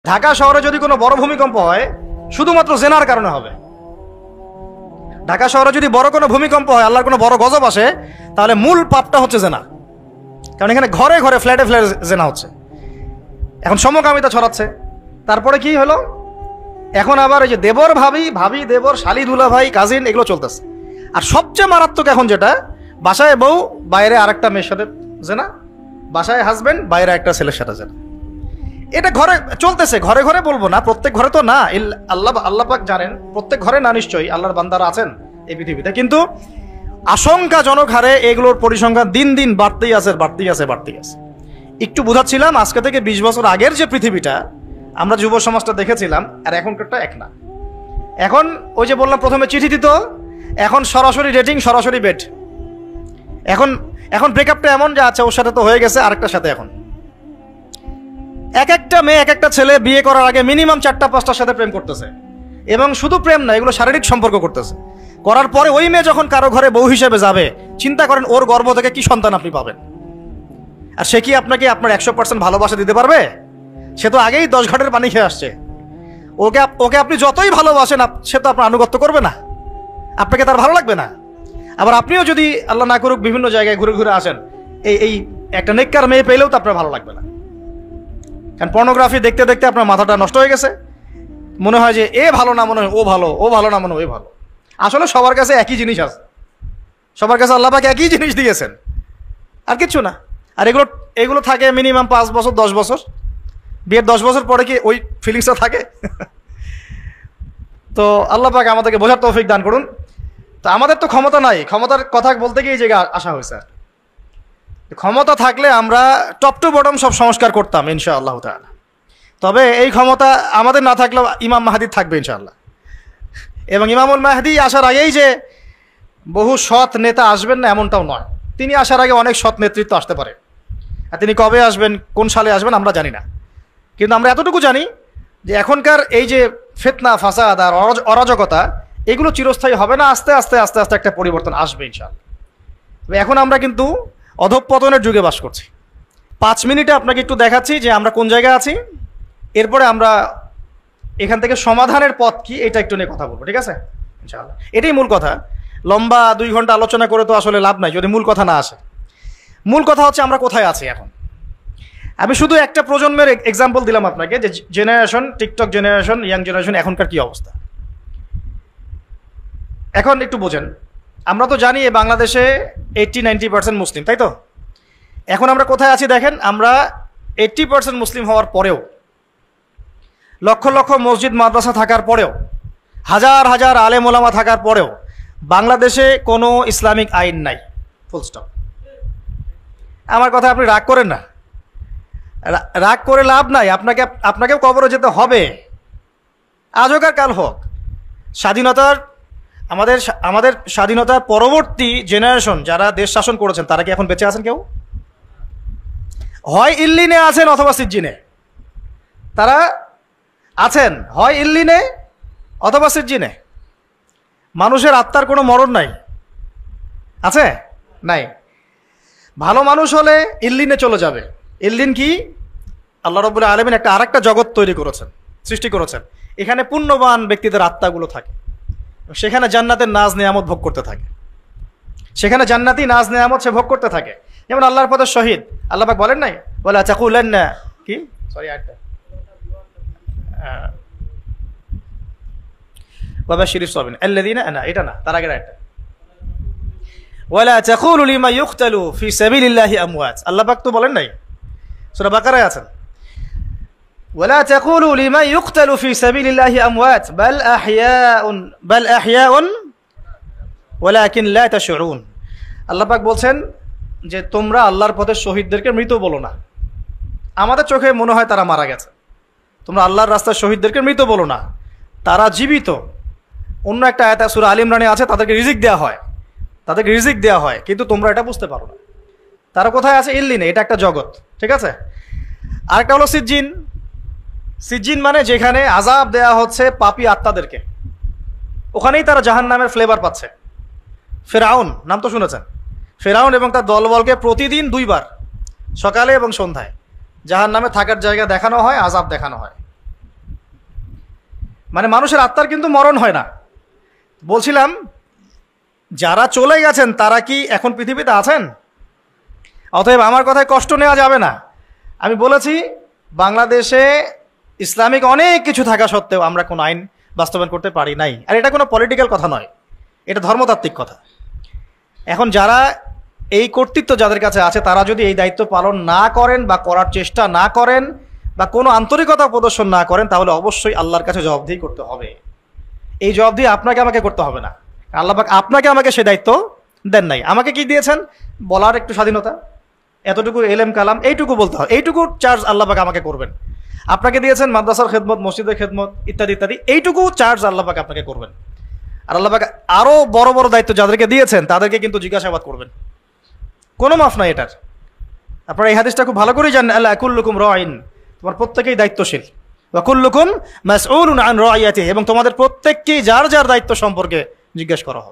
ঢাকা শহরে যদি কোনো বড় ভূমিকম্প হয় শুধুমাত্র জেনার কারণে হবে। ঢাকা শহরে যদি বড় কোনো ভূমিকম্প হয়, আল্লাহর কোনো বড় গজব আসে, তাহলে মূল পাপটা হচ্ছে জেনা। কারণ এখানে ঘরে ঘরে ফ্ল্যাটে ফ্ল্যাটে জেনা হচ্ছে। এখন সমকামিতা ছড়াচ্ছে। তারপরে কি হলো, এখন আবার এই যে দেবর ভাবি, ভাবি দেবর, শালি দুলা ভাই, কাজিন, এগুলো চলতেছে। আর সবচেয়ে মারাত্মক এখন যেটা, বাসায় বউ বাইরে আরেকটা মেয়ের সাথে জেনা, বাসায় হাজবেন্ড বাইরে একটা ছেলের সাথে জেনা। এটা ঘরে চলতেছে, ঘরে ঘরে বলবো না, প্রত্যেক ঘরে তো না, আল্লাহ পাক জানেন প্রত্যেক ঘরে না, নিশ্চয়ই আল্লাহর বান্দারা আছেন এই পৃথিবীতে, কিন্তু আশঙ্কাজনক হারে এগুলোর পরিসংখ্যান দিন দিন বাড়তেই আছে, বাড়তেই আছে, বাড়তেই আছে। একটু বোঝাচ্ছিলাম, আজকে থেকে 20 বছর আগের যে পৃথিবীটা আমরা যুব সমাজটা দেখেছিলাম আর এখনকারটা এক না। এখন ওই যে বললাম প্রথমে চিঠি দিত, এখন সরাসরি ডেটিং, সরাসরি বেড। এখন ব্রেকআপটা এমন যে আচ্ছা ওর সাথে তো হয়ে গেছে, আরেকটার সাথে। এখন এক একটা মেয়ে, এক একটা ছেলে বিয়ে করার আগে মিনিমাম 4-5টার সাথে প্রেম করতেছে, এবং শুধু প্রেম না, এগুলো শারীরিক সম্পর্ক করতেছে। করার পরে ওই মেয়ে যখন কারো ঘরে বউ হিসেবে যাবে, চিন্তা করেন ওর গর্ভ থেকে কি সন্তান আপনি পাবেন। আর সে কি আপনাকে আপনার 100% ভালোবাসা দিতে পারবে? সে তো আগেই 10 ঘাটের পানি খেয়ে আসছে। ওকে আপনি যতই ভালোবাসেন, সে তো আপনার আনুগত্য করবে না, আপনাকে তার ভালো লাগবে না। আবার আপনিও যদি আল্লাহ না করুক বিভিন্ন জায়গায় ঘুরে ঘুরে আসেন, এই একটা নেককার মেয়ে পেলেও তো আপনার ভালো লাগবে না। কারণ পর্নোগ্রাফি দেখতে দেখতে আপনার মাথাটা নষ্ট হয়ে গেছে। মনে হয় যে এ ভালো না, মনে হয় ও ভালো, ও ভালো না, মনে হয় ভালো। আসলে সবার কাছে একই জিনিস আছে, সবার কাছে আল্লাহ পাক একই জিনিস দিয়েছেন, আর কিচ্ছু না। আর এগুলো থাকে মিনিমাম 5 বছর, 10 বছর। বিয়ের 10 বছর পরে কি ওই ফিলিংসটা থাকে? তো আল্লাহ পাক আমাদেরকে বোঝার তৌফিক দান করুন। তো আমাদের তো ক্ষমতা নাই, ক্ষমতার কথা বলতে গিয়ে এই জায়গায় আসা হয়েছে। আর ক্ষমতা থাকলে আমরা টপ টু বটম সব সংস্কার করতাম ইনশাআল্লাহ তাআলা। তবে এই ক্ষমতা আমাদের না থাকলেও ইমাম মাহদী থাকবে ইনশাআল্লাহ। এবং ইমামুল মাহদী আসার আগেই যে বহু সৎ নেতা আসবেন না এমনটাও নয়। তিনি আসার আগে অনেক সৎ নেতৃত্ব আসতে পারে। আর তিনি কবে আসবেন, কোন সালে আসবেন আমরা জানি না, কিন্তু আমরা এতটুকু জানি যে এখনকার এই যে ফিতনা, ফাসাদ আর অরাজকতা, এগুলো চিরস্থায়ী হবে না। আস্তে আস্তে আস্তে আস্তে একটা পরিবর্তন আসবে ইনশাআল্লাহ। তবে এখন আমরা কিন্তু অধঃপতনের যুগে বাস করছি। 5 মিনিটে আপনাকে একটু দেখাচ্ছি যে আমরা কোন জায়গায় আছি, এরপরে আমরা এখান থেকে সমাধানের পথ কি এটা একটু নিয়ে কথা বলবো, ঠিক আছে ইনশাআল্লাহ। এটাই মূল কথা। লম্বা 2 ঘন্টা আলোচনা করে তো আসলে লাভ নাই যদি মূল কথা না আসে। মূল কথা হচ্ছে আমরা কোথায় আছি এখন। আমি শুধু একটা প্রজন্মের এক্সাম্পল দিলাম আপনাকে, যে generation, TikTok generation, young generation এখনকার কি অবস্থা। এখন একটু বোঝেন, আমরা তো জানি বাংলাদেশে 80-90% মুসলিম, তাই তো? এখন আমরা কোথায় আছি দেখেন, আমরা 80% মুসলিম হওয়ার পরেও, লক্ষ লক্ষ মসজিদ মাদ্রাসা থাকার পরেও, হাজার হাজার আলেম ওলামা থাকার পরেও বাংলাদেশে কোনো ইসলামিক আইন নাই, ফুল স্টপ। আমার কথা আপনি রাগ করেন না, রাগ করে লাভ নাই। আপনাকেও কবরে যেতে হবে, আজ হোক আর কাল হোক। স্বাধীনতার আমাদের স্বাধীনতার পরবর্তী জেনারেশন যারা দেশ শাসন করেছেন, তারা কি এখন বেঁচে আছেন? কেউ হয় ইল্লিনে আছেন অথবা সিজ্জিনে। তারা আছেন হয় ইল্লিনে অথবা সিজ্জিনে। মানুষের আত্মার কোনো মরণ নাই, আছে? নাই। ভালো মানুষ হলে ইল্লিনে চলে যাবে। ইল্লিন কি? আল্লাহ রাব্বুল আলামিন আরেকটা জগৎ তৈরি করেছেন, সৃষ্টি করেছেন। এখানে পুণ্যবান ব্যক্তিদের আত্মাগুলো থাকে, সেখানে জান্নাতের নাজ নেয়ামত ভোগ করতে থাকে। সেখানে জান্নাতি নাজ নেয়ামত সে ভোগ করতে থাকে। যেমন আল্লাহর পথে শহীদ, আল্লাহ পাক বলেন নাই, বলে তাকুলান্না কি, সরি আরেকটা, ওয়াবাশশিরিস সাবিরিন আল্লাযীনা, না এটা না, তার আগের একটা, ওয়ালা তাকুলু লিমা ইউকতালু ফি সাবিলিল্লাহি আমওয়াত। আল্লাহ পাক তো বলেন নাই, সূরা বাকারায় আছেন, ওয়ালা তাকুলু লিমা ইউকতালু ফি সাবিলিল্লাহি আমওয়াত বাল আহইয়াউন ওয়ালাকিন লা তাশউরুন। আল্লাহ পাক বলছেন যে তোমরা আল্লাহর পথে শহীদদেরকে মৃত বলো না। আমাদের চোখে মনে হয় তারা মারা গেছে। তোমরা আল্লাহর রাস্তায় শহীদদেরকে মৃত বলো না, তারা জীবিত। অন্য একটা আয়াত সূরা আল ইমরানে আছে, তাদেরকে রিজিক দেওয়া হয়, কিন্তু তোমরা এটা বুঝতে পারো না। তারা কোথায় আছে? ইল্লিনে। এটা একটা জগৎ, ঠিক আছে। আরেকটা হলো সিজ্জিন। সিজ্জিন মানে যেখানে আযাব দেয়া হচ্ছে পাপী আত্মাদেরকে, ওখানেই তারা জাহান্নামের ফ্লেভার পাচ্ছে। ফেরাউন নাম তো শুনেছেন। ফেরাউন এবং তার দলবলকে প্রতিদিন 2 বার, সকালে এবং সন্ধ্যায়, জাহান্নামে থাকার জায়গা দেখানো হয়, আযাব দেখানো হয়। মানে মানুষের আত্মার কিন্তু মরণ হয় না। বলছিলাম যারা চলে গেছেন তারা কি এখন পৃথিবীতে আছেন? অতএব আমার কথায় কষ্ট নেওয়া যাবে না। আমি বলেছি বাংলাদেশে ইসলামিক অনেক কিছু থাকা সত্ত্বেও আমরা কোনো আইন বাস্তবায়ন করতে পারি নাই। আর এটা কোনো পলিটিক্যাল কথা নয়, এটা ধর্মতাত্ত্বিক কথা। এখন যারা এই কর্তৃত্ব যাদের কাছে আছে তারা যদি এই দায়িত্ব পালন না করেন বা করার চেষ্টা না করেন বা কোনো আন্তরিকতা প্রদর্শন না করেন, তাহলে অবশ্যই আল্লাহর কাছে জবাবদিহি করতে হবে। এই জবাবদিহি আপনাকে আমাকে করতে হবে না। আল্লাহ পাক আপনাকে আমাকে সে দায়িত্ব দেন নাই। আমাকে কি দিয়েছেন? বলার একটু স্বাধীনতা, এতটুকু এলেম কালাম এইটুকু বলতে হয়, এইটুকু চার্জ আল্লাহ পাক আমাকে করবেন। আপনাকে দিয়েছেন মাদ্রাসার খেদমত, মসজিদের খেদমত ইত্যাদি ইত্যাদি, এইটুকু চার্জ আল্লাহ পাক আপনাকে করবেন। আর আল্লাহ পাক আরও বড় বড় দায়িত্ব যাদেরকে দিয়েছেন তাদেরকে কিন্তু জিজ্ঞাসাবাদ করবেন, কোনো মাফ নাই এটার। আপনারা এই হাদিসটা খুব ভালো করেই জানেন, আল্লাহ কুল্লুকুম রাইন, তোমার প্রত্যেকেই দায়িত্বশীল, ওয়া কুল্লুকুম মাসউলুন আন রাইয়াতিহি, এবং তোমাদের প্রত্যেককেই যার যার দায়িত্ব সম্পর্কে জিজ্ঞেস করা হবে।